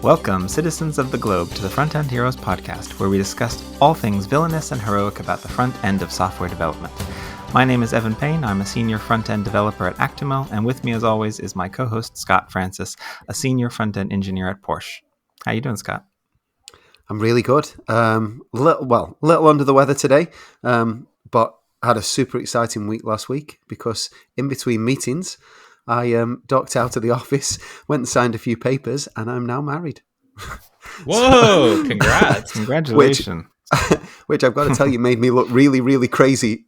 Welcome, citizens of the globe, to the Frontend Heroes podcast, where we discuss all things villainous and heroic about the front end of software development. My name is Evan Payne. I'm a senior front-end developer at Actimo, and with me, as always, is my co-host, Scott Francis, a senior front-end engineer at Porsche. How you doing, Scott? I'm really good. Little under the weather today, but I had a super exciting week last week because in between meetings, I docked out of the office, went and signed a few papers, and I'm now married. Whoa, congrats. Congratulations. Which I've got to tell you made me look really, really crazy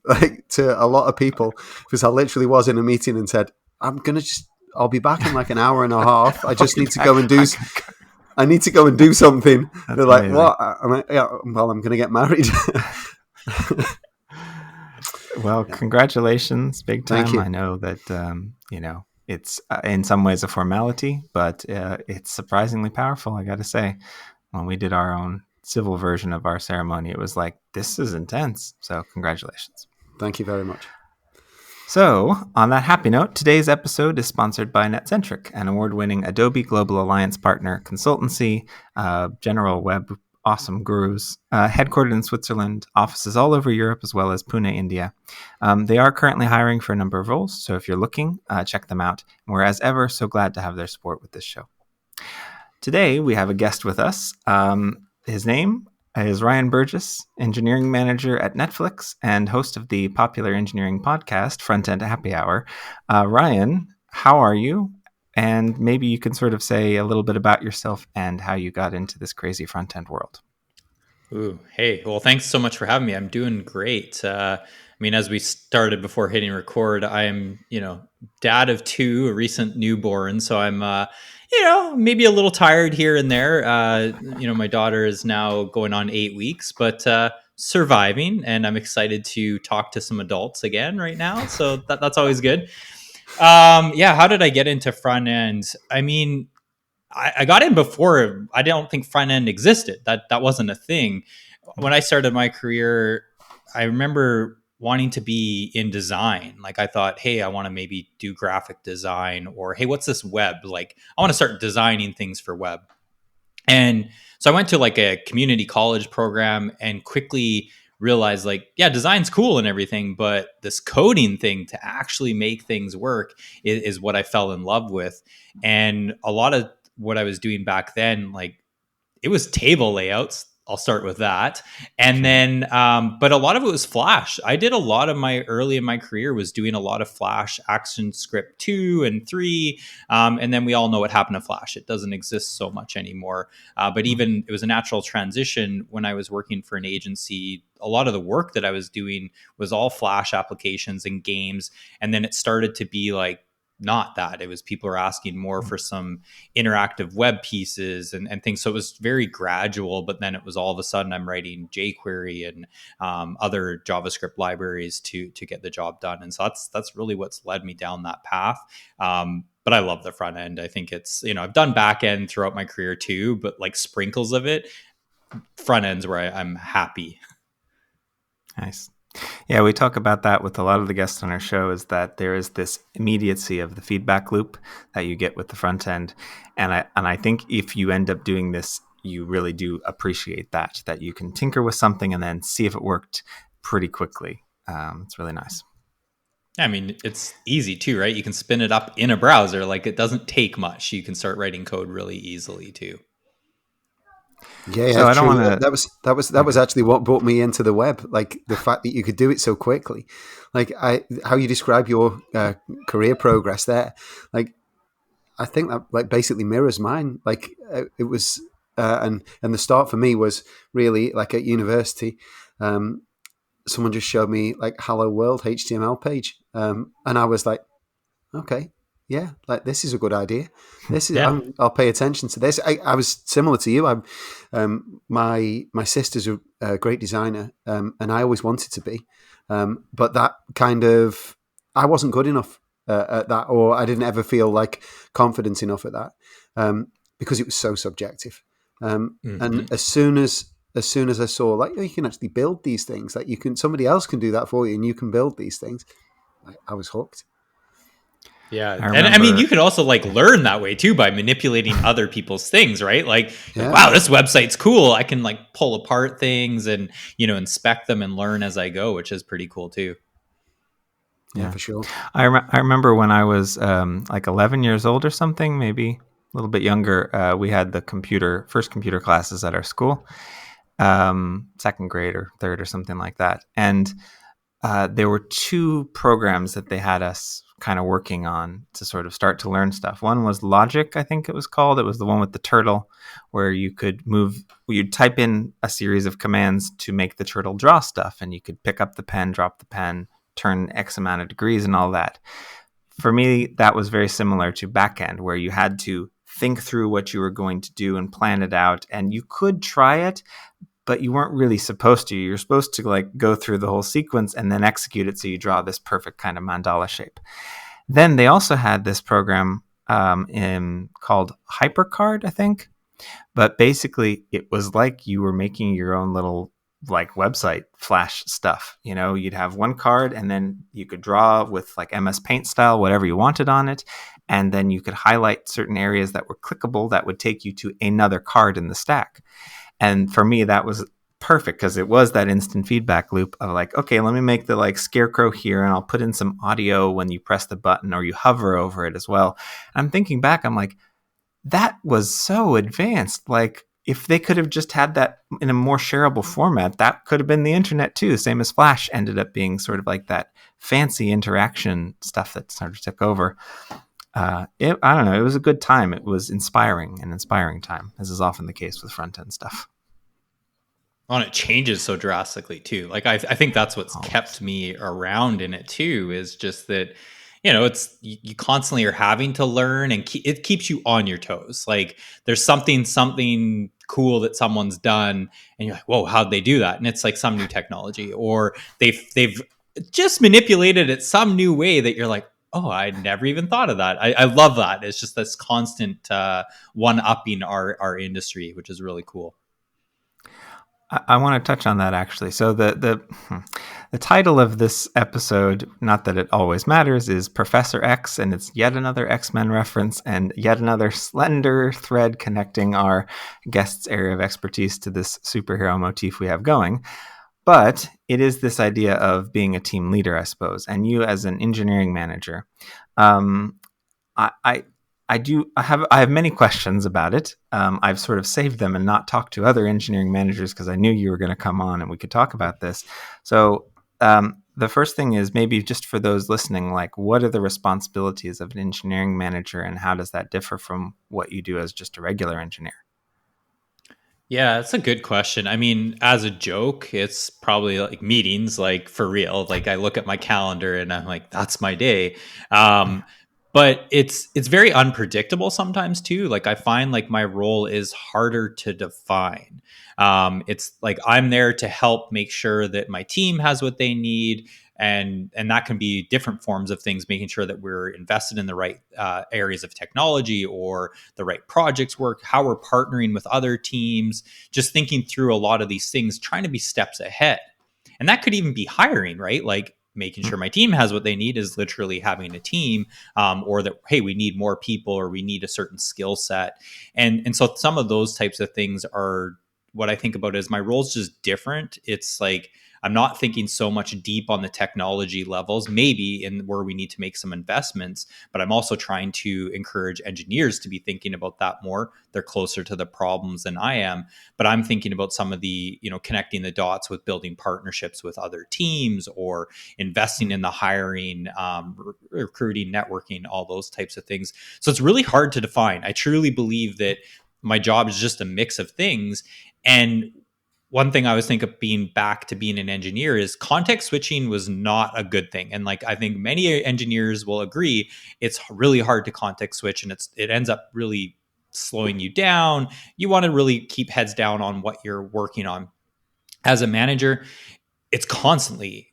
to a lot of people, because I literally was in a meeting and said, I'll be back in like an hour and a half. I just need to go and do I need to go and do something. That's They're like, amazing. what? I'm like, yeah, well, I'm going to get married. Well, congratulations, big time. Thank you. I know that, it's in some ways a formality, but it's surprisingly powerful, I got to say. When we did our own civil version of our ceremony, it was like, this is intense. So congratulations. Thank you very much. So, on that happy note, today's episode is sponsored by NetCentric, an award-winning Adobe Global Alliance partner consultancy, general web awesome gurus, headquartered in Switzerland, offices all over Europe as well as Pune, India. They are currently hiring for a number of roles, so if you're looking, check them out. And we're, as ever, so glad to have their support with this show. Today, we have a guest with us. His name is Ryan Burgess, engineering manager at Netflix and host of the popular engineering podcast, Frontend Happy Hour. Ryan, how are you? And maybe you can sort of say a little bit about yourself and how you got into this crazy front-end world. Ooh, hey, well, thanks so much for having me. I'm doing great. As we started before hitting record, I am, dad of two, a recent newborn. So I'm, maybe a little tired here and there. My daughter is now going on 8 weeks, but surviving. And I'm excited to talk to some adults again right now. So that's always good. How did I get into front end? I got in before. I don't think front end existed. That wasn't a thing. When I started my career, I remember wanting to be in design. Like I thought, hey, I want to maybe do graphic design, or hey, what's this web? Like I want to start designing things for web. And so I went to like a community college program and quickly realized like, yeah, design's cool and everything, but this coding thing to actually make things work is what I fell in love with. And a lot of what I was doing back then, like it was table layouts. I'll start with that. And then, but a lot of it was Flash. I did a lot of my early in my career was doing a lot of Flash, ActionScript 2 and 3. And then we all know what happened to Flash. It doesn't exist so much anymore. But even it was a natural transition when I was working for an agency. A lot of the work that I was doing was all Flash applications and games. And then it started to be like, not that. It was people are asking more for some interactive web pieces and things. So it was very gradual, but then it was all of a sudden I'm writing jQuery and other JavaScript libraries to get the job done. And so that's really what's led me down that path. But I love the front end. I think it's, I've done back end throughout my career too, but like sprinkles of it, front end's where I'm happy. Nice. Yeah, we talk about that with a lot of the guests on our show, is that there is this immediacy of the feedback loop that you get with the front end. And I think if you end up doing this, you really do appreciate that you can tinker with something and then see if it worked pretty quickly. It's really nice. I mean, it's easy too, right? You can spin it up in a browser. Like it doesn't take much. You can start writing code really easily too. Yeah, so I true. don't want to. That was actually what brought me into the web. Like the fact that you could do it so quickly. Like how you describe your career progress there. Like I think that like basically mirrors mine. Like it was, and the start for me was really like at university. Someone just showed me like Hello World HTML page, and I was like, okay. Yeah, like this is a good idea. This is I'll pay attention to this. I was similar to you. My sister's a great designer, and I always wanted to be, but that kind of I wasn't good enough at that, or I didn't ever feel like confident enough at that because it was so subjective. And as soon as I saw like you can actually build these things, like somebody else can do that for you, and you can build these things, I was hooked. Yeah. I And I mean, remember. you can also like learn that way too by manipulating other people's things, right? Like, Yeah, wow, this website's cool. I can like pull apart things and, inspect them and learn as I go, which is pretty cool too. yeah, Yeah, for sure. I remember when I was like 11 years old or something, maybe a little bit younger. We had the first computer classes at our school, second grade or third or something like that, and there were two programs that they had us kind of working on to sort of start to learn stuff. One was Logic, I think it was called. It was the one with the turtle where you'd type in a series of commands to make the turtle draw stuff, and you could pick up the pen, drop the pen, turn X amount of degrees and all that. For me, that was very similar to backend, where you had to think through what you were going to do and plan it out. And you could try it, but you weren't really supposed to. You're supposed to like go through the whole sequence and then execute it so you draw this perfect kind of mandala shape. Then they also had this program called HyperCard, I think. But basically, it was like you were making your own little like website flash stuff. You'd have one card and then you could draw with like MS Paint style, whatever you wanted on it. And then you could highlight certain areas that were clickable that would take you to another card in the stack. And for me, that was perfect because it was that instant feedback loop of like, okay, let me make the like scarecrow here and I'll put in some audio when you press the button or you hover over it as well. I'm thinking back, I'm like, that was so advanced. Like, if they could have just had that in a more shareable format, that could have been the internet too. Same as Flash ended up being sort of like that fancy interaction stuff that sort of took over. I don't know. It was a good time. It was an inspiring time, as is often the case with front end stuff. Well, and it changes so drastically too. Like I think that's what's Always. kept me around in it too, is just that, it's you constantly are having to learn and it keeps you on your toes. Like there's something cool that someone's done and you're like, whoa, how'd they do that? And it's like some new technology, or they've just manipulated it some new way that you're like, oh, I never even thought of that. I love that. It's just this constant one upping our industry, which is really cool. I want to touch on that actually. So the title of this episode, not that it always matters, is Professor X, and it's yet another X-Men reference and yet another slender thread connecting our guest's area of expertise to this superhero motif we have going. But it is this idea of being a team leader, I suppose, and you as an engineering manager. Um, I have many questions about it. I've sort of saved them and not talked to other engineering managers because I knew you were going to come on and we could talk about this. So the first thing is maybe just for those listening, like what are the responsibilities of an engineering manager and how does that differ from what you do as just a regular engineer? Yeah, that's a good question. I mean, as a joke, it's probably like meetings, like for real. Like I look at my calendar and I'm like, that's my day. Um, but it's very unpredictable sometimes too. Like I find like my role is harder to define. It's like I'm there to help make sure that my team has what they need, and that can be different forms of things, making sure that we're invested in the right areas of technology or the right projects work, how we're partnering with other teams, just thinking through a lot of these things, trying to be steps ahead. And that could even be hiring, right? Like making sure my team has what they need is literally having a team, or that, hey, we need more people or we need a certain skill set. And so some of those types of things are what I think about is my role's just different. It's like I'm not thinking so much deep on the technology levels, maybe in where we need to make some investments, but I'm also trying to encourage engineers to be thinking about that more. They're closer to the problems than I am, but I'm thinking about some of the, connecting the dots with building partnerships with other teams or investing in the hiring, recruiting, networking, all those types of things. So it's really hard to define. I truly believe that my job is just a mix of things. And one thing I always think of being back to being an engineer is context switching was not a good thing. And like I think many engineers will agree, it's really hard to context switch and it ends up really slowing you down. You want to really keep heads down on what you're working on. As a manager, it's constantly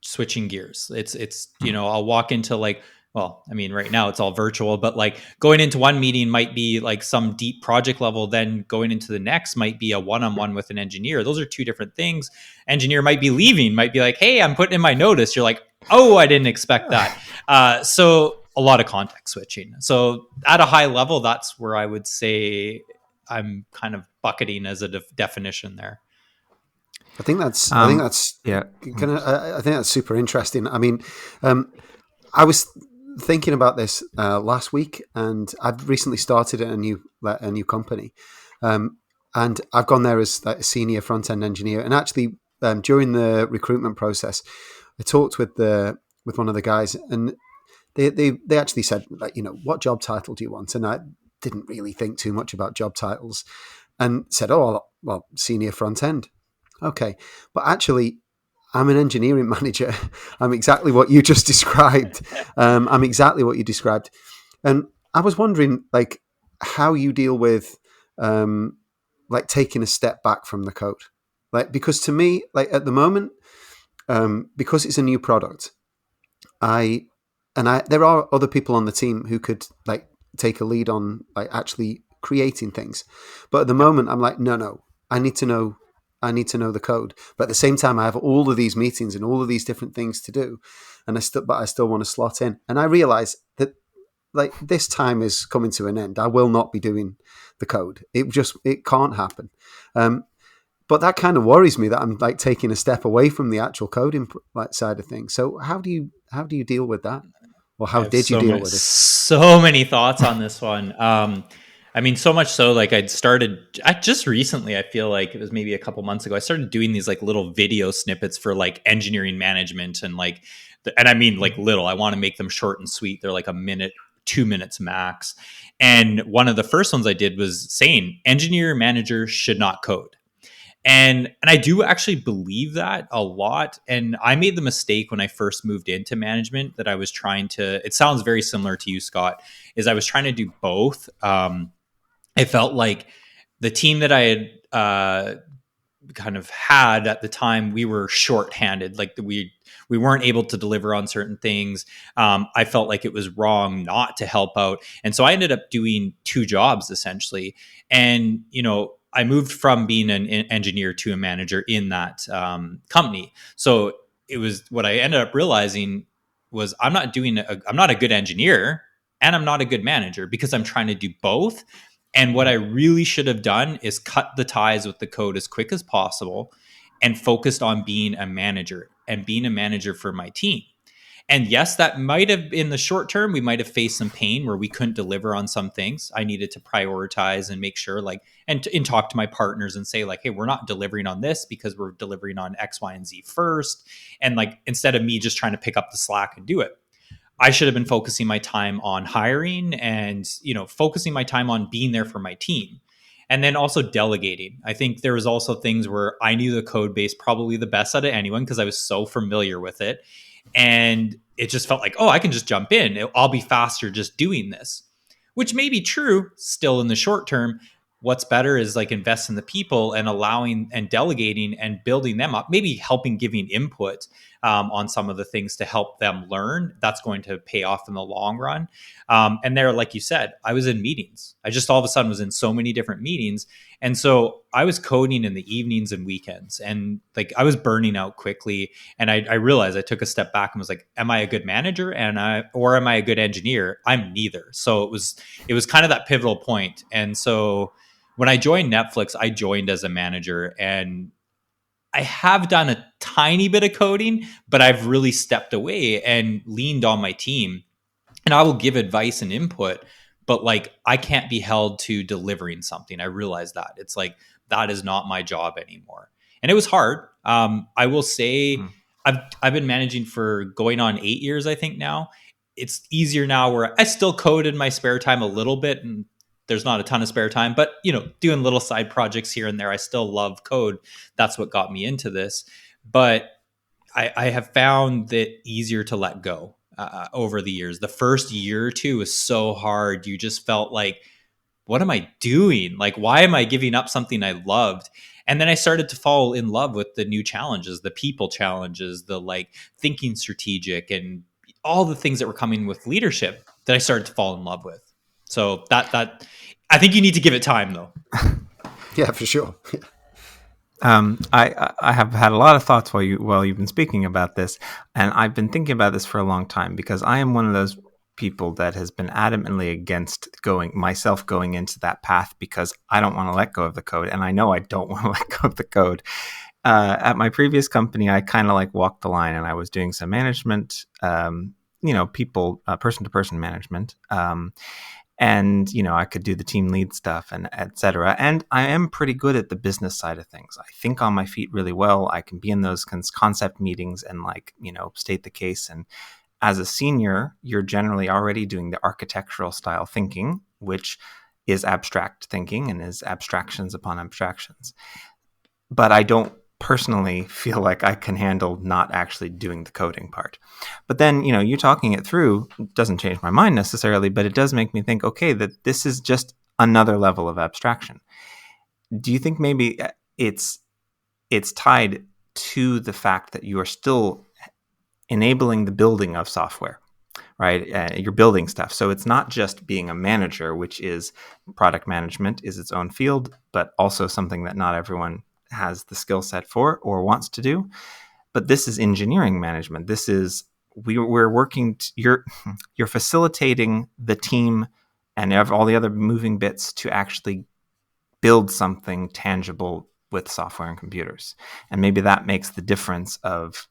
switching gears. It's I'll walk into like, well, I mean, right now it's all virtual, but like going into one meeting might be like some deep project level, then going into the next might be a one-on-one with an engineer. Those are two different things. Engineer might be leaving, might be like, hey, I'm putting in my notice. You're like, Oh, I didn't expect that. So a lot of context switching. So at a high level, that's where I would say I'm kind of bucketing as a definition there. I think that's Yeah. I think that's super interesting. I mean, I was thinking about this last week, and I've recently started a new company, and I've gone there as like a senior front end engineer. And actually, during the recruitment process, I talked with one of the guys, and they actually said, like, what job title do you want? And I didn't really think too much about job titles, and said, oh, well, senior front end. Okay, but actually, I'm an engineering manager. I'm exactly what you just described. I'm exactly what you described, and I was wondering, like, how you deal with, like, taking a step back from the code, like, because to me, like, at the moment, because it's a new product, there are other people on the team who could, like, take a lead on, like, actually creating things, but at the moment, I'm like, no, I need to know. I need to know the code, but at the same time, I have all of these meetings and all of these different things to do, and I still want to slot in. And I realize that, like, this time is coming to an end. I will not be doing the code. It can't happen. But that kind of worries me that I'm, like, taking a step away from the actual coding, like, side of things. So how do you deal with that, or I how have did you deal with it? so many thoughts on this one. I mean, so much so, like I just recently, I feel like it was maybe a couple months ago, I started doing these like little video snippets for like engineering management and like, and I mean like little, I want to make them short and sweet. They're like a minute, 2 minutes max. And one of the first ones I did was saying engineer manager should not code. And I do actually believe that a lot. And I made the mistake when I first moved into management that I was trying to, it sounds very similar to you, Scott, is I was trying to do both. I felt like the team that I had kind of had at the time, we were shorthanded. Like we weren't able to deliver on certain things. I felt like it was wrong not to help out, and so I ended up doing two jobs essentially. And I moved from being an engineer to a manager in that company. So it was what I ended up realizing was I'm not a good engineer and I'm not a good manager because I'm trying to do both. And what I really should have done is cut the ties with the code as quick as possible and focused on being a manager and being a manager for my team. And yes, that might have in the short term, we might have faced some pain where we couldn't deliver on some things. I needed to prioritize and make sure, like, and talk to my partners and say, like, hey, we're not delivering on this because we're delivering on X, Y, and Z first. And like, instead of me just trying to pick up the slack and do it, I should have been focusing my time on hiring and, focusing my time on being there for my team. And then also delegating. I think there was also things where I knew the code base probably the best out of anyone because I was so familiar with it. And it just felt like, oh, I can just jump in. I'll be faster just doing this, which may be true still in the short term. What's better is like invest in the people and allowing and delegating and building them up, maybe helping giving input on some of the things to help them learn. That's going to pay off in the long run. And there, like you said, I was in meetings. I just all of a sudden was in so many different meetings. And so I was coding in the evenings and weekends, and like I was burning out quickly. And I realized I took a step back and was like, am I a good manager or am I a good engineer? I'm neither. So it was kind of that pivotal point. And so when I joined Netflix, I joined as a manager, and I have done a tiny bit of coding, but I've really stepped away and leaned on my team. And I will give advice and input, but like I can't be held to delivering something. I realize that it's like that is not my job anymore, and it was hard. I will say I've been managing for going on 8 years, I think now. It's easier now where I still code in my spare time a little bit, and there's not a ton of spare time, but doing little side projects here and there. I still love code. That's what got me into this. But I have found that easier to let go over the years. The first year or two was so hard. You just felt like, what am I doing? Like, why am I giving up something I loved? And then I started to fall in love with the new challenges, the people challenges, the like thinking strategic, and all the things that were coming with leadership that I started to fall in love with. So that I think you need to give it time though. Yeah, for sure. I have had a lot of thoughts while you've been speaking about this, and I've been thinking about this for a long time because I am one of those people that has been adamantly against going into that path because I don't want to let go of the code, and I know I don't want to let go of the code. At my previous company, I kind of like walked the line, and I was doing some management, people, person to person management. And I could do the team lead stuff and etc. And I am pretty good at the business side of things. I think on my feet really well. I can be in those concept meetings and state the case. And as a senior, you're generally already doing the architectural style thinking, which is abstract thinking and is abstractions upon abstractions. But I don't personally feel like I can handle not actually doing the coding part. But then, you talking it through doesn't change my mind necessarily, but it does make me think, okay, that this is just another level of abstraction. Do you think maybe it's tied to the fact that you are still enabling the building of software, right? You're building stuff. So it's not just being a manager, which is product management is its own field, but also something that not everyone has the skill set for or wants to do. But this is engineering management. This is we're working. You're facilitating the team and all the other moving bits to actually build something tangible with software and computers. And maybe that makes the difference of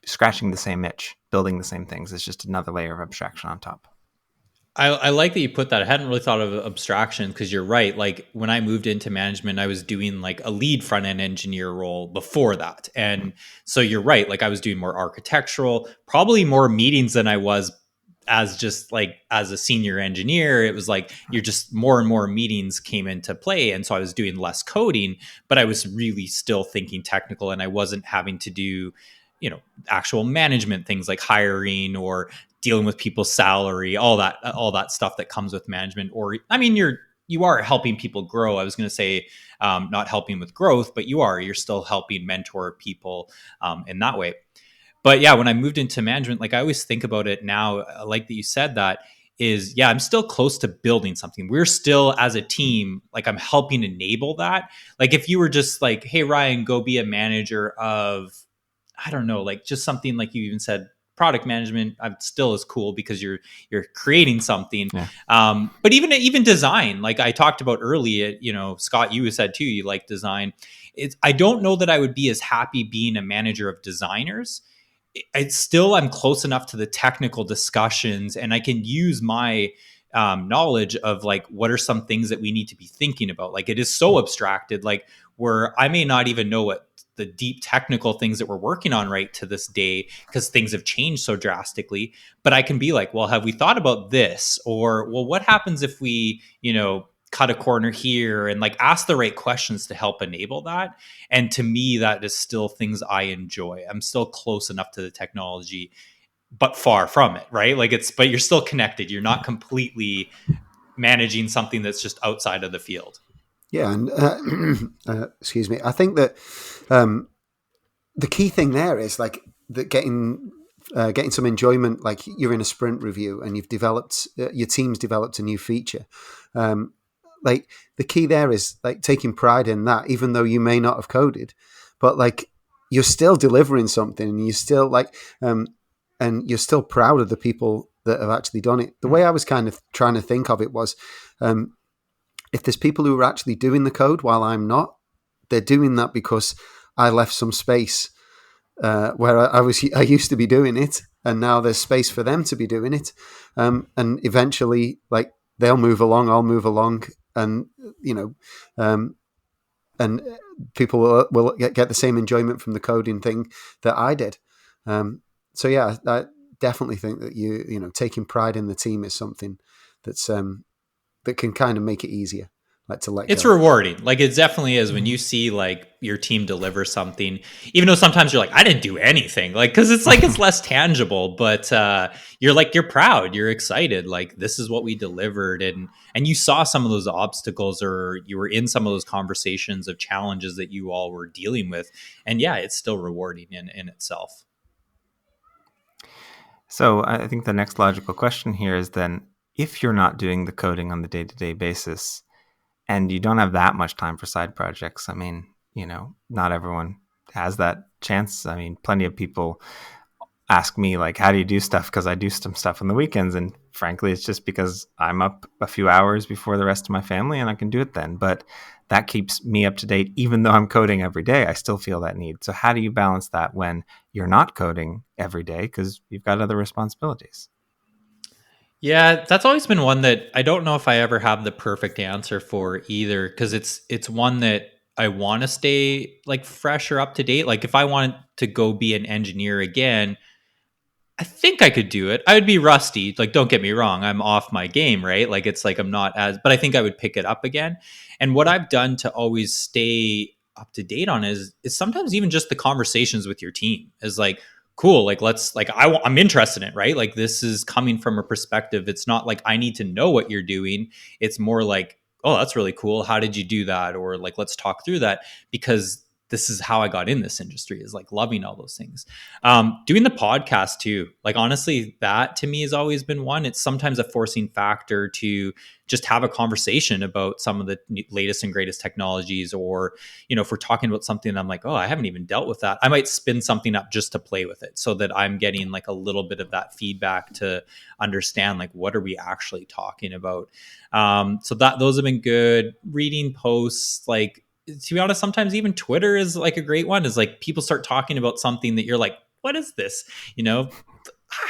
scratching the same itch, building the same things. It's just another layer of abstraction on top. I like that you put that. I hadn't really thought of abstraction because you're right. Like when I moved into management, I was doing like a lead front end engineer role before that. And so you're right. Like I was doing more architectural, probably more meetings than I was as just like as a senior engineer. It was like you're just more and more meetings came into play. And so I was doing less coding, but I was really still thinking technical and I wasn't having to do, actual management things like hiring or dealing with people's salary, all that stuff that comes with management. Or I mean, you are helping people grow. I was going to say not helping with growth, but you're still helping mentor people in that way. But yeah, when I moved into management, like I always think about it now, like that you said that is, yeah, I'm still close to building something. We're still as a team, like I'm helping enable that. Like if you were just like, hey, Ryan, go be a manager of, I don't know, like just something like you even said, product management still is cool because you're creating something. Yeah. But even design, like I talked about earlier, Scott, you said too, you like design. I don't know that I would be as happy being a manager of designers. I'm close enough to the technical discussions and I can use my knowledge of like what are some things that we need to be thinking about. Like it is so abstracted, like where I may not even know what the deep technical things that we're working on right to this day because things have changed so drastically. But I can be like, well, have we thought about this? Or, well, what happens if we, cut a corner here and like ask the right questions to help enable that? And to me, that is still things I enjoy. I'm still close enough to the technology, but far from it, right? Like but you're still connected. You're not completely managing something that's just outside of the field. Yeah, and excuse me. I think that the key thing there is like that getting some enjoyment. Like you're in a sprint review and you've developed your team's developed a new feature. Like the key there is like taking pride in that, even though you may not have coded, but like you're still delivering something, and you're still like, and you're still proud of the people that have actually done it. The way I was kind of trying to think of it was, if there's people who are actually doing the code while I'm not, they're doing that because I left some space where I used to be doing it, and now there's space for them to be doing it, and eventually, like they'll move along, I'll move along, and and people will get the same enjoyment from the coding thing that I did. So yeah, I definitely think that taking pride in the team is something that's that can kind of make it easier, like to let It's go. rewarding. Like it definitely is when you see like your team deliver something, even though sometimes you're like, I didn't do anything. Like, cause it's like, it's less tangible, but you're proud, you're excited. Like this is what we delivered. And you saw some of those obstacles or you were in some of those conversations of challenges that you all were dealing with. And yeah, it's still rewarding in itself. So I think the next logical question here is then, if you're not doing the coding on the day-to-day basis and you don't have that much time for side projects, I mean, not everyone has that chance. I mean, plenty of people ask me like, how do you do stuff? Because I do some stuff on the weekends, and frankly, it's just because I'm up a few hours before the rest of my family and I can do it then. But that keeps me up to date. Even though I'm coding every day, I still feel that need. So how do you balance that when you're not coding every day because you've got other responsibilities? Yeah, that's always been one that I don't know if I ever have the perfect answer for either, because it's one that I want to stay like fresh or up to date. Like if I wanted to go be an engineer again, I think I could do it. I would be rusty. Like, don't get me wrong. I'm off my game, right? Like, it's like I'm not as, but I think I would pick it up again. And what I've done to always stay up to date on is sometimes even just the conversations with your team is like, cool. Like, let's, like, I'm interested in it, right? Like, this is coming from a perspective. It's not like I need to know what you're doing. It's more like, oh, that's really cool. How did you do that? Or like, let's talk through that, because this is how I got in this industry, is like loving all those things. Doing the podcast too, like honestly, that to me has always been one. It's sometimes a forcing factor to just have a conversation about some of the latest and greatest technologies, or if we're talking about something I'm like, oh, I haven't even dealt with that, I might spin something up just to play with it, so that I'm getting like a little bit of that feedback to understand like what are we actually talking about. So that those have been good. Reading posts, like, to be honest, sometimes even Twitter is like a great one. Is like people start talking about something that you're like, what is this? I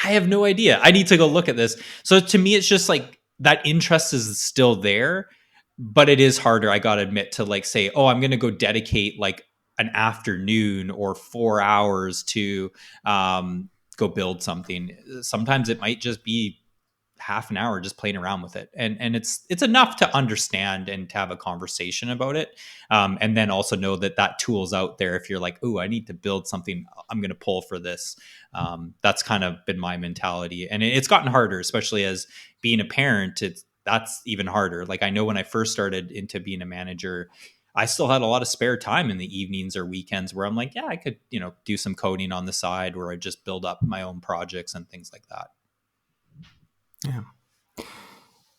have no idea. I need to go look at this. So to me, it's just like that interest is still there, but it is harder, I gotta admit, to like say, oh, I'm gonna go dedicate like an afternoon or 4 hours to go build something. Sometimes it might just be half an hour just playing around with it, and it's enough to understand and to have a conversation about it, and then also know that that tool's out there. If you're like, oh, I need to build something, I'm going to pull for this. That's kind of been my mentality, and it's gotten harder, especially as being a parent. That's even harder. Like, I know when I first started into being a manager, I still had a lot of spare time in the evenings or weekends where I'm like, yeah, I could do some coding on the side, where I just build up my own projects and things like that. Yeah.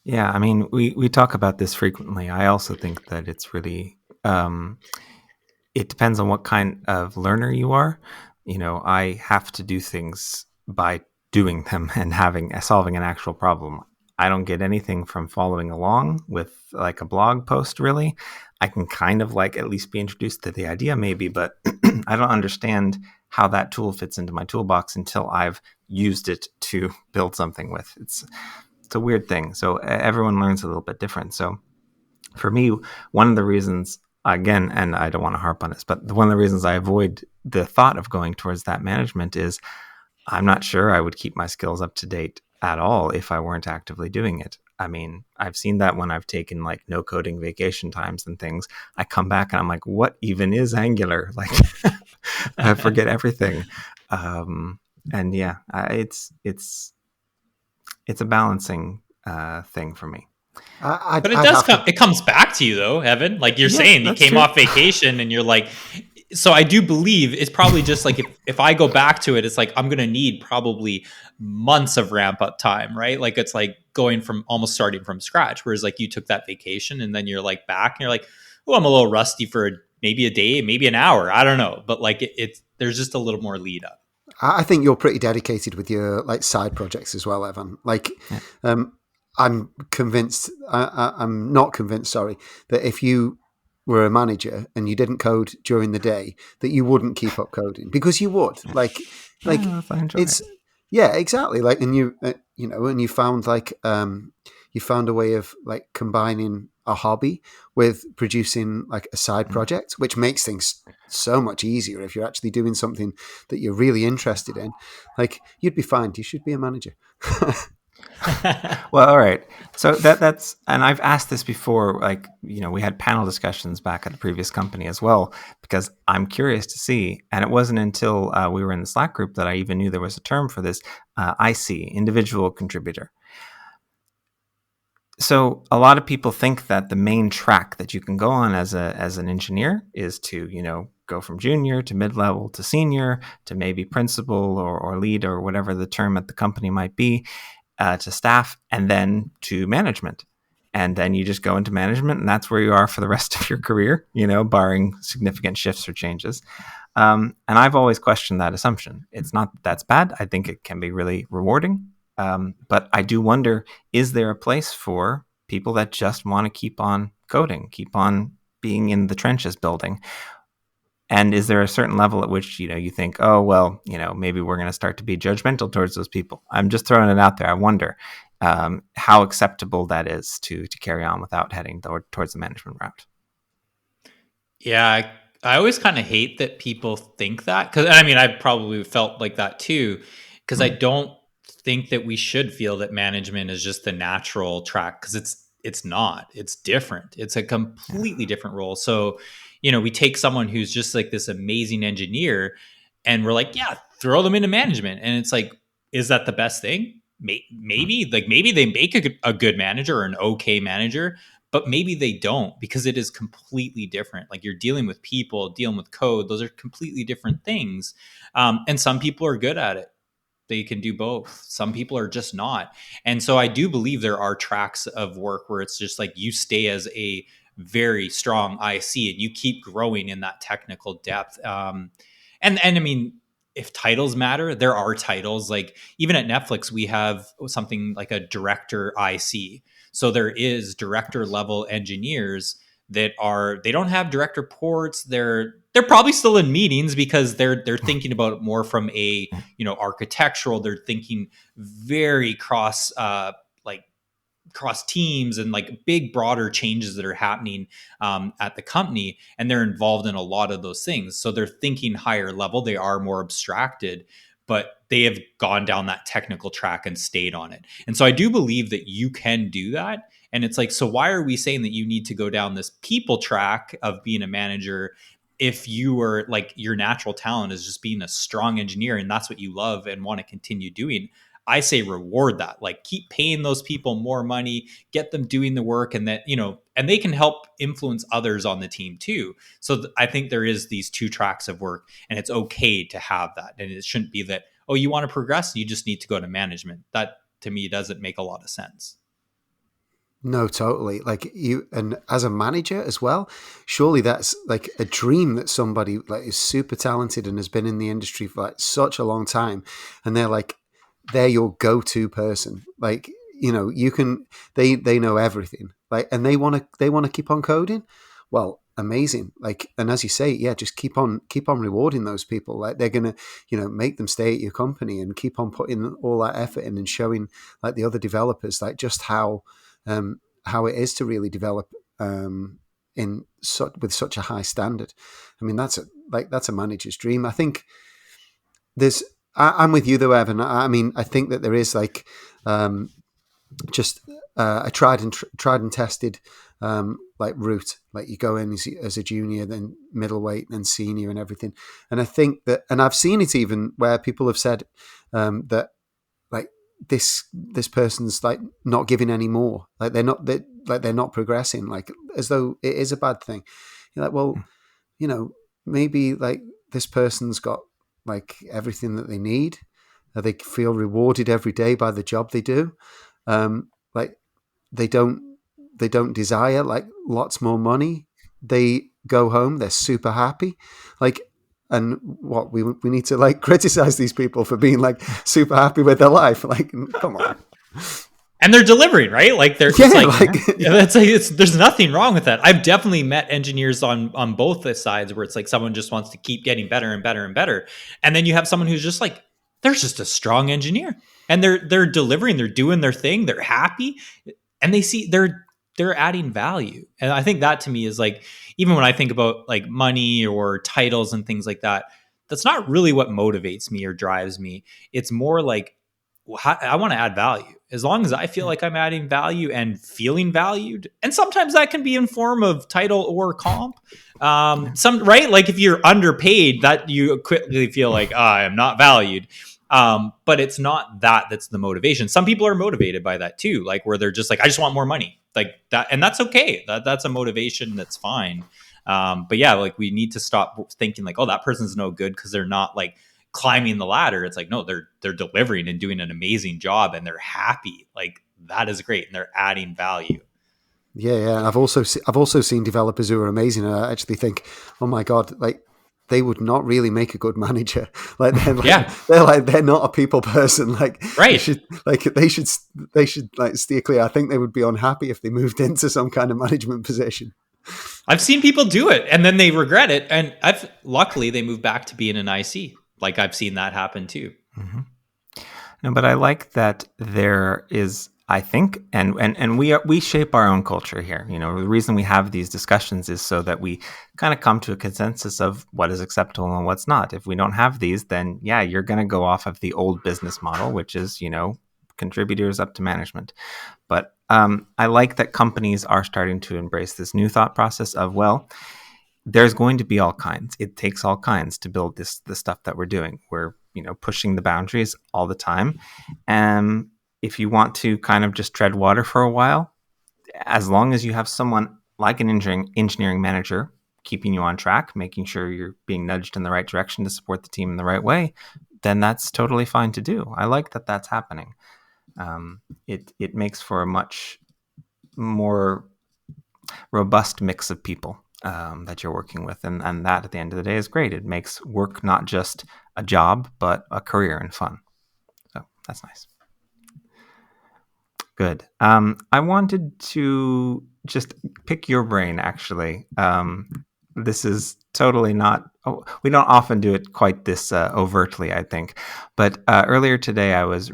Yeah, I mean, we talk about this frequently. I also think that it's really, it depends on what kind of learner you are. I have to do things by doing them and solving an actual problem. I don't get anything from following along with like a blog post, really. I can kind of like at least be introduced to the idea maybe, but I don't understand how that tool fits into my toolbox until I've used it to build something with. It's a weird thing. So everyone learns a little bit different. So for me, one of the reasons, again, and I don't want to harp on this, but one of the reasons I avoid the thought of going towards that management is I'm not sure I would keep my skills up to date at all if I weren't actively doing it. I mean, I've seen that when I've taken like no coding vacation times and things. I come back and I'm like, what even is Angular? Like, I forget everything. And yeah, it's a balancing thing for me. But it I'd does have come. to. It comes back to you though, Evan. Like you're Yeah, saying, you that's came true. off vacation and you're like. So I do believe it's probably just like if I go back to it, it's like I'm gonna need probably months of ramp up time, right? Like it's like going from almost starting from scratch. Whereas like you took that vacation and then you're like back and you're like, oh, I'm a little rusty for maybe a day, maybe an hour. I don't know, but like it's there's just a little more lead up. I think you're pretty dedicated with your like side projects as well, Evan. Like, Yeah. I'm convinced. I'm not convinced. Sorry, that if you were a manager and you didn't code during the day, that you wouldn't keep up coding, because you would. I don't Like know if I enjoy it's it. yeah, exactly. Like, and and you found like you found a way of like combining a hobby with producing like a side project, which makes things so much easier if you're actually doing something that you're really interested in. Like, you'd be fine. You should be a manager. Well, all right. So that's, and I've asked this before. Like, we had panel discussions back at the previous company as well, because I'm curious to see. And it wasn't until we were in the Slack group that I even knew there was a term for this. IC, individual contributor. So a lot of people think that the main track that you can go on as an engineer is to go from junior to mid-level to senior to maybe principal or lead or whatever the term at the company might be, to staff, and then to management. and then you just go into management, and that's where you are for the rest of your career, barring significant shifts or changes. And I've always questioned that assumption. It's not that that's bad. I think it can be really rewarding. But I do wonder, is there a place for people that just want to keep on coding, keep on being in the trenches building? And is there a certain level at which, you think, oh, well, maybe we're going to start to be judgmental towards those people? I'm just throwing it out there. I wonder how acceptable that is to carry on without heading towards the management route. Yeah, I always kind of hate that people think that, because I mean, I've probably felt like that too, because I don't think that we should feel that management is just the natural track, because it's not. It's different. It's a completely different role. So, we take someone who's just like this amazing engineer, and we're like, yeah, throw them into management, and it's like, is that the best thing? Maybe they make a good manager or an okay manager, but maybe they don't, because it is completely different. Like, you're dealing with people, dealing with code. Those are completely different things. And some people are good at it. They can do both. Some people are just not. And so I do believe there are tracks of work where it's just like you stay as a very strong IC and you keep growing in that technical depth. And I mean, if titles matter, there are titles. Like, even at Netflix, we have something like a director IC. So there is director level engineers that they don't have direct reports. They're probably still in meetings because they're thinking about it more from a architectural. They're thinking very cross teams and like big broader changes that are happening at the company, and they're involved in a lot of those things. So they're thinking higher level. They are more abstracted, but they have gone down that technical track and stayed on it. And so I do believe that you can do that. And it's like, so why are we saying that you need to go down this people track of being a manager if you are like, your natural talent is just being a strong engineer and that's what you love and want to continue doing? I say reward that. Like, keep paying those people more money, get them doing the work, and that, and they can help influence others on the team too. So I think there is these two tracks of work, and it's okay to have that. And it shouldn't be that, oh, you want to progress, you just need to go to management. That to me doesn't make a lot of sense. No, totally. Like, you, and as a manager as well, surely that's like a dream that somebody like is super talented and has been in the industry for like such a long time, and they're your go-to person. Like, you can, they know everything. Like, and they want to keep on coding. Well, amazing. Like, and as you say, yeah, just keep on rewarding those people. Like, they're gonna, make them stay at your company and keep on putting all that effort in and showing like the other developers like just how it is to really develop with such a high standard. I mean, that's a manager's dream. I think I'm with you though, Evan. I mean, I think that there is like just a tried and tested like route. Like, you go in as a junior, then middleweight, then senior, and everything. And I think that, and I've seen it even where people have said that like this person's like not giving any more. Like, they're not progressing. Like, as though it is a bad thing. You're like, well, maybe like this person's got like everything that they need. They feel rewarded every day by the job they do. Like, they don't desire like lots more money. They go home, they're super happy. Like, and what we need to like criticize these people for being like super happy with their life. Like, come on. And they're delivering, right? Like, there's nothing wrong with that. I've definitely met engineers on both the sides where it's like someone just wants to keep getting better and better and better, and then you have someone who's just like, they're just a strong engineer, and they're delivering, they're doing their thing, they're happy, and they see they're adding value. And I think that to me is like, even when I think about like money or titles and things like that, that's not really what motivates me or drives me. It's more like, I want to add value. As long as I feel like I'm adding value and feeling valued, and sometimes that can be in form of title or comp. Right? Like, if you're underpaid, that you quickly feel like, I am not valued. But it's not that's the motivation. Some people are motivated by that too, like where they're just like, I just want more money, like that, and that's okay. That's a motivation. That's fine. But yeah, like, we need to stop thinking like, oh, that person's no good because they're not like climbing the ladder. It's like, no, they're delivering and doing an amazing job, and they're happy. Like, that is great, and they're adding value. Yeah. I've also seen developers who are amazing. And I actually think, oh my god, like they would not really make a good manager. Like Yeah, they're not a people person. Like they right. should like they should like steer clear. I think they would be unhappy if they moved into some kind of management position. I've seen people do it and then they regret it. And I've luckily they moved back to being an IC. Like I've seen that happen too. Mm-hmm. No, but I like that there is, I think, and we shape our own culture here. You know, the reason we have these discussions is so that we kind of come to a consensus of what is acceptable and what's not. If we don't have these, then yeah, you're going to go off of the old business model, which is, you know, contributors up to management. But I like that companies are starting to embrace this new thought process of, well, there's going to be all kinds. It takes all kinds to build the stuff that we're doing. We're, you know, pushing the boundaries all the time. And if you want to kind of just tread water for a while, as long as you have someone like an engineering manager keeping you on track, making sure you're being nudged in the right direction to support the team in the right way, then that's totally fine to do. I like that that's happening. It makes for a much more robust mix of people that you're working with. And that at the end of the day is great. It makes work not just a job, but a career and fun. So that's nice. Good. I wanted to just pick your brain, actually. This is totally not, oh, we don't often do it quite this overtly, I think. But earlier today, I was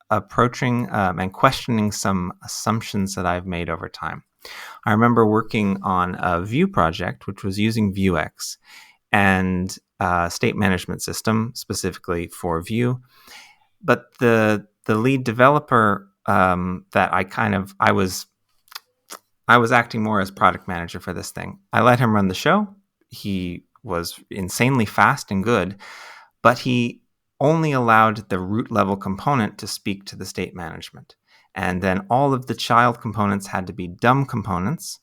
approaching and questioning some assumptions that I've made over time. I remember working on a Vue project, which was using Vuex and state management system specifically for Vue. But the lead developer that I was acting more as product manager for this thing. I let him run the show. He was insanely fast and good, but he only allowed the root level component to speak to the state management. And then all of the child components had to be dumb components.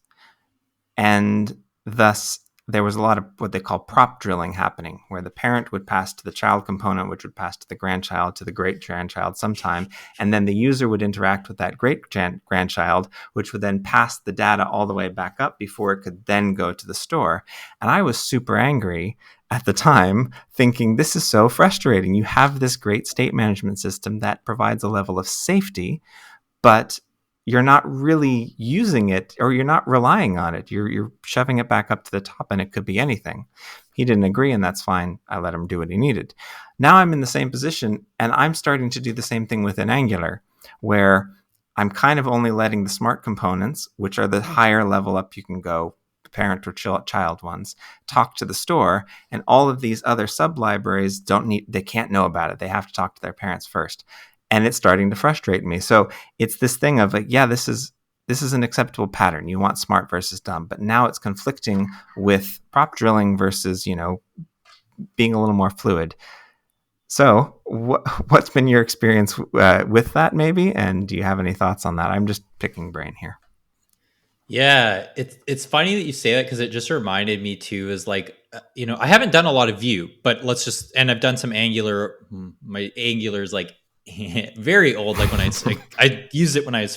And thus, there was a lot of what they call prop drilling happening, where the parent would pass to the child component, which would pass to the grandchild, to the great-grandchild sometime. And then the user would interact with that great-grandchild, which would then pass the data all the way back up before it could then go to the store. And I was super angry at the time, thinking, this is so frustrating. You have this great state management system that provides a level of safety, but you're not really using it, or you're not relying on it. You're shoving it back up to the top, and it could be anything. He didn't agree, and that's fine. I let him do what he needed. Now I'm in the same position, and I'm starting to do the same thing within Angular, where I'm kind of only letting the smart components, which are the higher level up you can go, parent or child ones, talk to the store, and all of these other sub-libraries they can't know about it. They have to talk to their parents first. And it's starting to frustrate me. So it's this thing of like, yeah, this is an acceptable pattern. You want smart versus dumb, but now it's conflicting with prop drilling versus, you know, being a little more fluid. So what's been your experience with that, maybe? And do you have any thoughts on that? I'm just picking brain here. Yeah, it's funny that you say that because it just reminded me too. Is like you know, I haven't done a lot of Vue, but and I've done some Angular. My Angular is like very old. Like when I used it when it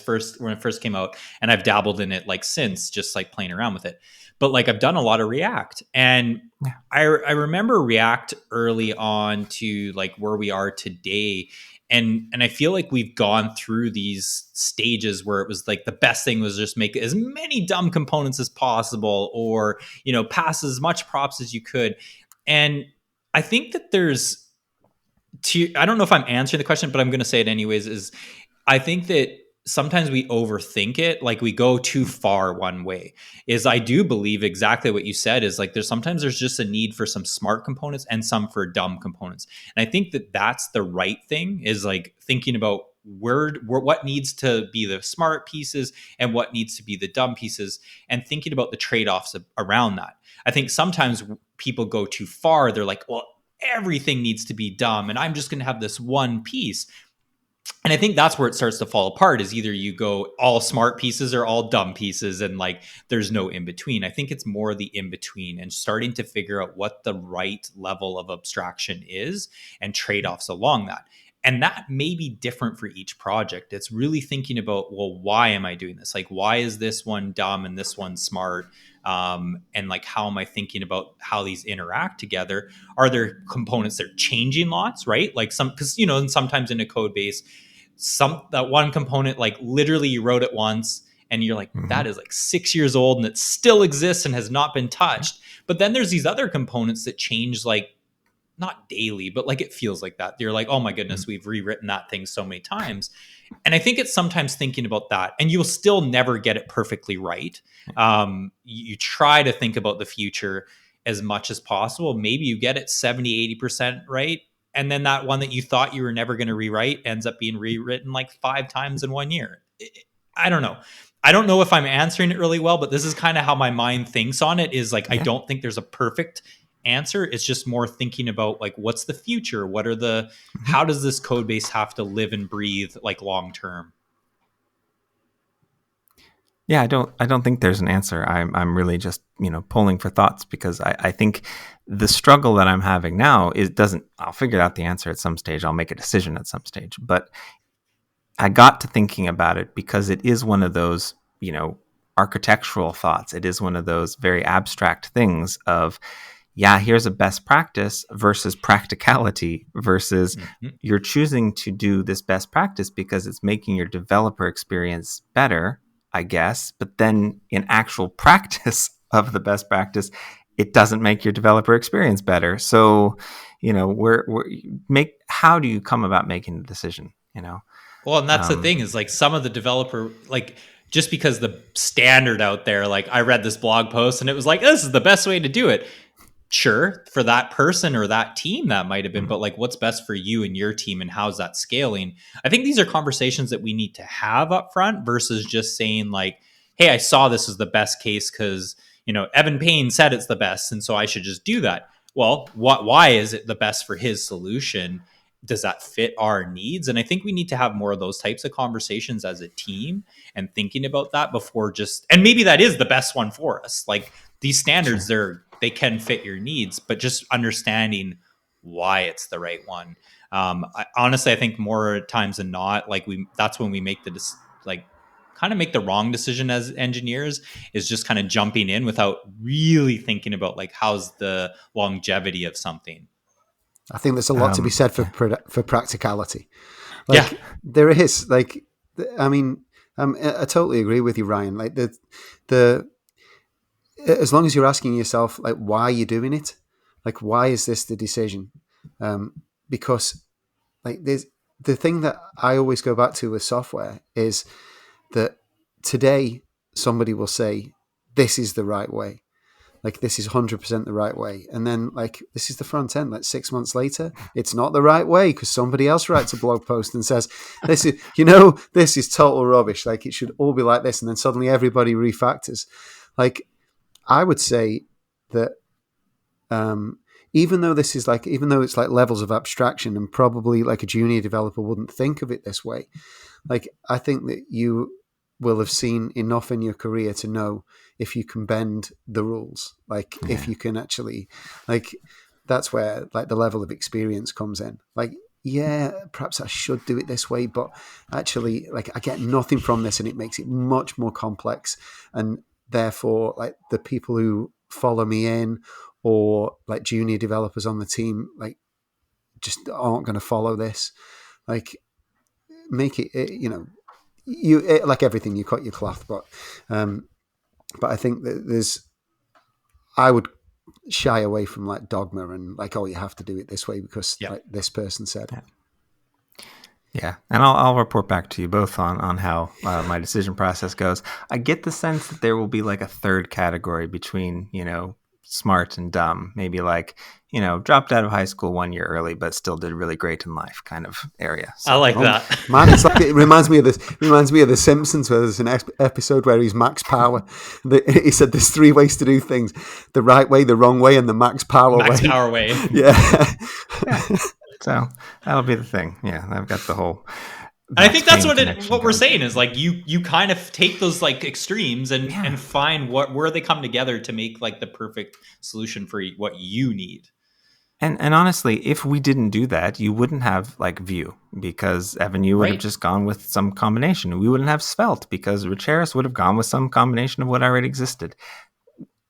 first came out, and I've dabbled in it like since, just like playing around with it. But like I've done a lot of React, and Yeah. I remember React early on to like where we are today. And I feel like we've gone through these stages where it was like the best thing was just make as many dumb components as possible, or, you know, pass as much props as you could. And I think that I don't know if I'm answering the question, but I'm going to say it anyways, is I think that sometimes we overthink it. Like we go too far one way. I do believe exactly what you said is like there's just a need for some smart components and some for dumb components. And I think that that's the right thing, is like thinking about what needs to be the smart pieces and what needs to be the dumb pieces, and thinking about the trade-offs around that. I think sometimes people go too far. They're like, well, everything needs to be dumb and I'm just going to have this one piece. And I think that's where it starts to fall apart, is either you go all smart pieces or all dumb pieces, and like there's no in between. I think it's more the in between, and starting to figure out what the right level of abstraction is and trade-offs along that. And that may be different for each project. It's really thinking about, well, why am I doing this? Like, why is this one dumb and this one smart? And like, how am I thinking about how these interact together? Are there components that are changing lots, right? Like because, and sometimes in a code base, that one component, like literally you wrote it once and you're like, that is like 6 years old and it still exists and has not been touched. But then there's these other components that change, like, not daily, but like it feels like that. You're like, oh my goodness, we've rewritten that thing so many times. And I think it's sometimes thinking about that, and you'll still never get it perfectly right. You try to think about the future as much as possible. Maybe you get it 70, 80% right. And then that one that you thought you were never going to rewrite ends up being rewritten like 5 times in 1 year. I don't know. I don't know if I'm answering it really well, but this is kind of how my mind thinks on it, is like, I don't think there's a perfect answer. It's just more thinking about like, what's the future? What are how does this code base have to live and breathe like long term? Yeah, I don't think there's an answer. I'm really just, pulling for thoughts, because I think the struggle that I'm having now I'll figure out the answer at some stage. I'll make a decision at some stage. But I got to thinking about it because it is one of those, architectural thoughts. It is one of those very abstract things of, yeah, here's a best practice versus practicality versus you're choosing to do this best practice because it's making your developer experience better, I guess. But then in actual practice of the best practice, it doesn't make your developer experience better. So, how do you come about making the decision, Well, and that's the thing, is like some of the developer, like, just because the standard out there, like I read this blog post and it was like, this is the best way to do it. Sure, for that person or that team that might have been, but like, what's best for you and your team, and how's that scaling? I think these are conversations that we need to have up front versus just saying like, hey, I saw this as the best case because, Evan Payne said it's the best, and so I should just do that. Well, why is it the best for his solution? Does that fit our needs? And I think we need to have more of those types of conversations as a team, and thinking about that before and maybe that is the best one for us. Like, these standards, they can fit your needs, but just understanding why it's the right one. Honestly, I think more times than not, like that's when we make kind of make the wrong decision as engineers, is just kind of jumping in without really thinking about like, how's the longevity of something. I think there's a lot to be said for practicality. Yeah. There is, like, I mean, I totally agree with you, Ryan. Like the as long as you're asking yourself, like, why are you doing it? Like, why is this the decision? Because like the thing that I always go back to with software is that today somebody will say, this is the right way. Like, this is 100% the right way. And then, like, this is the front end. Like, 6 months later, it's not the right way because somebody else writes a blog post and says, this is total rubbish. Like, it should all be like this. And then suddenly everybody refactors. Like, I would say that even though it's like levels of abstraction, and probably like a junior developer wouldn't think of it this way, like, I think that you will have seen enough in your career to know if you can bend the rules. Like, if you can actually, like, that's where like the level of experience comes in. Like, yeah, perhaps I should do it this way, but actually, like, I get nothing from this, and it makes it much more complex. And therefore, like, the people who follow me in, or like junior developers on the team, like, just aren't going to follow this. Like, make it, like everything, you cut your cloth. But I think that I would shy away from like dogma and like, oh, you have to do it this way because like this person said. Yeah, and I'll report back to you both on how my decision process goes. I get the sense that there will be like a third category between, smart and dumb. Maybe like, dropped out of high school 1 year early, but still did really great in life kind of area. So, I like that. Man, it's like, it reminds me of The Simpsons, where there's an episode where he's Max Power. He said there's 3 ways to do things: the right way, the wrong way, and the Max Power way. Max Power way. Yeah. So that'll be the thing. Yeah, I've got the whole. And I think that's what we're saying is like, you kind of take those like extremes and find where they come together to make like the perfect solution for what you need. And honestly, if we didn't do that, you wouldn't have like Vue, because Evan, you would have Right. just gone with some combination. We wouldn't have Svelte because Rich Harris would have gone with some combination of what already existed.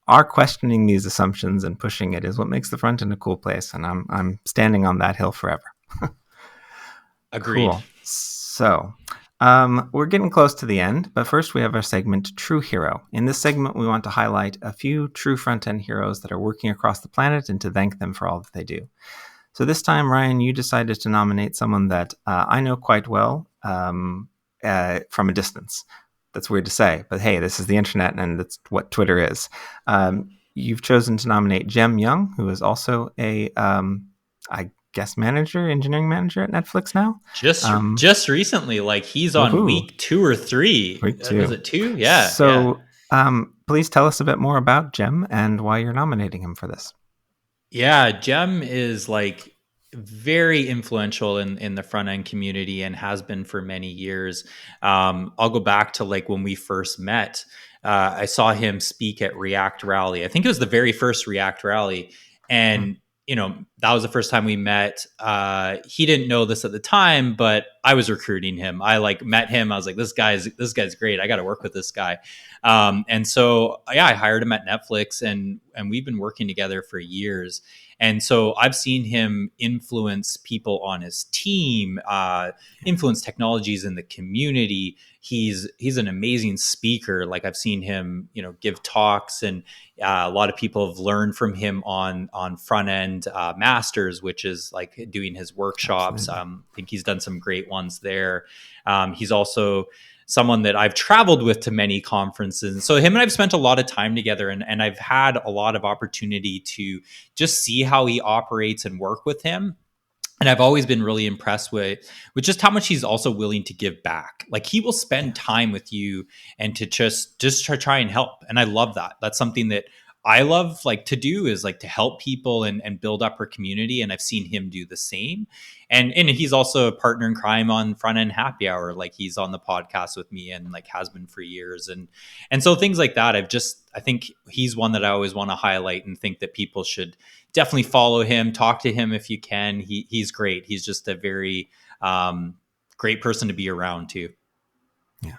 Our questioning these assumptions and pushing it is what makes the front end a cool place, and I'm standing on that hill forever. Agreed. Cool. So, we're getting close to the end, but first we have our segment, True Hero. In this segment, we want to highlight a few true front-end heroes that are working across the planet and to thank them for all that they do. So this time, Ryan, you decided to nominate someone that I know quite well from a distance. That's weird to say, but hey, this is the internet, and that's what Twitter is. You've chosen to nominate Jem Young, who is also a, I guess, engineering manager at Netflix now. Just recently, like he's on Woohoo! week 2 or 3. Week Was two. it 2? Yeah, yeah. So, please tell us a bit more about Jem and why you're nominating him for this. Yeah, Jem is like very influential in the front end community and has been for many years. I'll go back to like when we first met. I saw him speak at React Rally. I think it was the very first React Rally, Hmm. and that was the first time we met. He didn't know this at the time, but I was recruiting him. I like met him. I was like, this guy's great. I got to work with this guy. And so, yeah, I hired him at Netflix, and we've been working together for years. And so I've seen him influence people on his team, influence technologies in the community. He's an amazing speaker. Like I've seen him, give talks, and a lot of people have learned from him on front end masters, which is like doing his workshops. Absolutely. I think he's done some great ones there. He's also someone that I've traveled with to many conferences. So him and I've spent a lot of time together, and I've had a lot of opportunity to just see how he operates and work with him. And I've always been really impressed with just how much he's also willing to give back. Like he will spend Yes. time with you and to just try and help. And I love that. That's something that I love like to do, is like to help people and build up our community. And I've seen him do the same. And he's also a partner in crime on Frontend Happy Hour. Like he's on the podcast with me and like has been for years. And so things like that, I think he's one that I always want to highlight and think that people should definitely follow him, talk to him if you can. He's great. He's just a very great person to be around too. Yeah.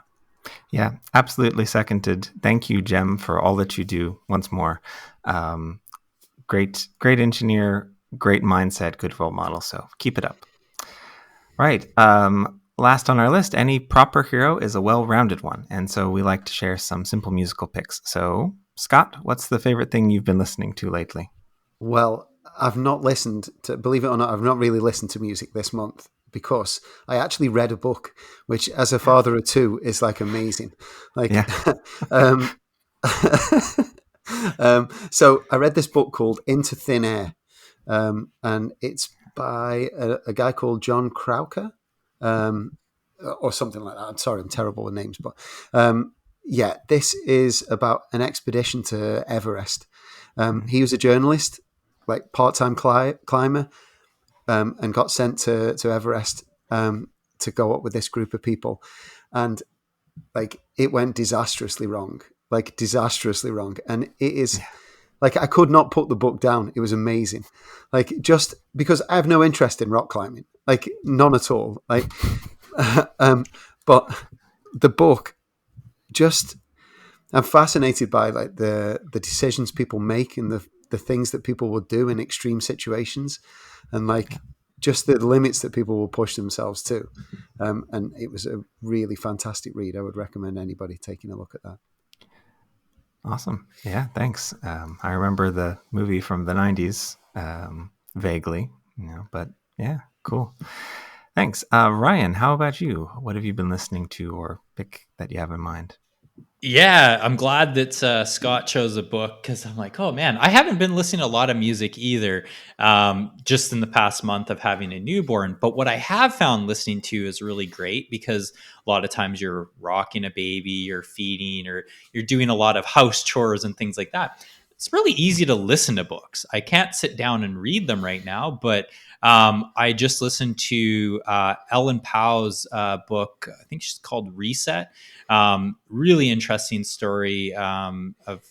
Yeah, absolutely seconded. Thank you, Jem, for all that you do once more. Great engineer, great mindset, good role model. So keep it up. Right. Last on our list, any proper hero is a well-rounded one. And so we like to share some simple musical picks. So, Scott, what's the favorite thing you've been listening to lately? Well, I've not listened to, believe it or not, I've not really listened to music this month because I actually read a book, which as a father of two is like amazing. Like, Yeah. um, so I read this book called Into Thin Air, and it's by a guy called John Crowker, um, or something like that. I'm sorry, I'm terrible with names, but yeah, this is about an expedition to Everest. He was a journalist, like part-time climber, and got sent to Everest to go up with this group of people, and like it went disastrously wrong, and it is Yeah. like I could not put the book down. It was amazing, like just because I have no interest in rock climbing, like none at all, like but the book just I'm fascinated by like the decisions people make and the things that people will do in extreme situations, and like just the limits that people will push themselves to. And it was a really fantastic read. I would recommend anybody taking a look at that. Awesome. Yeah, thanks. I remember the movie from the 90s vaguely, but yeah, cool. Thanks. Ryan, how about you? What have you been listening to or pick that you have in mind? Yeah, I'm glad that Scott chose a book, because I'm like, oh man, I haven't been listening to a lot of music either, just in the past month of having a newborn. But what I have found listening to is really great, because a lot of times you're rocking a baby, you're feeding, or you're doing a lot of house chores and things like that. It's really easy to listen to books. I can't sit down and read them right now, but I just listened to Ellen Powell's book. I think she's called Reset. Really interesting story of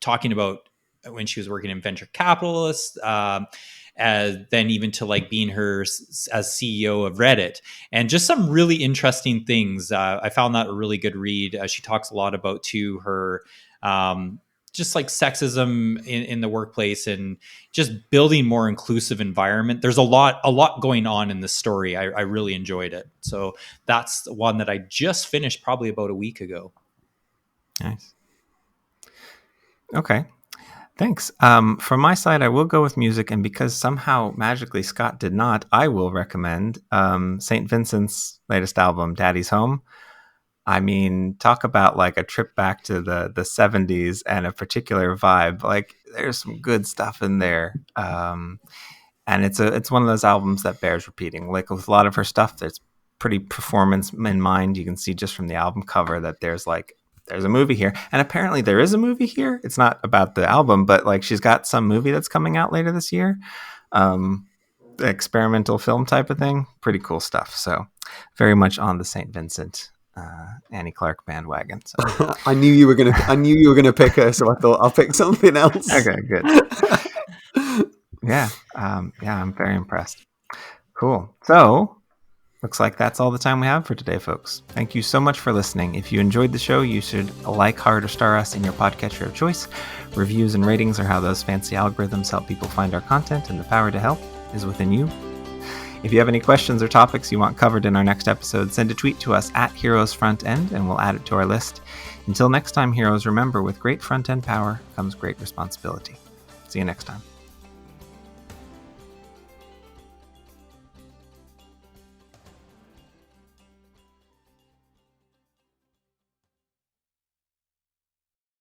talking about when she was working in venture capitalists, than even to like being her as CEO of Reddit, and just some really interesting things. I found that a really good read. She talks a lot about too her just like sexism in the workplace and just building more inclusive environment. There's a lot going on in this story. I really enjoyed it. So that's the one that I just finished probably about a week ago. Nice. Okay. Thanks. From my side, I will go with music, and because somehow magically Scott did not, I will recommend St. Vincent's latest album, Daddy's Home. I mean, talk about like a trip back to the 70s and a particular vibe. Like, there's some good stuff in there. And it's one of those albums that bears repeating. Like with a lot of her stuff, there's pretty performance in mind. You can see just from the album cover that there's a movie here. And apparently there is a movie here. It's not about the album, but like she's got some movie that's coming out later this year. Experimental film type of thing. Pretty cool stuff. So very much on the St. Vincent Annie Clark bandwagon. So. I knew you were gonna pick her, so I thought I'll pick something else. Okay, good. Yeah, I'm very impressed. Cool. So, looks like that's all the time we have for today, folks. Thank you so much for listening. If you enjoyed the show, you should like, heart, or star us in your podcatcher of choice. Reviews and ratings are how those fancy algorithms help people find our content, and the power to help is within you. If you have any questions or topics you want covered in our next episode, send a tweet to us at Heroes Frontend, and we'll add it to our list. Until next time, heroes, remember, with great front-end power comes great responsibility. See you next time.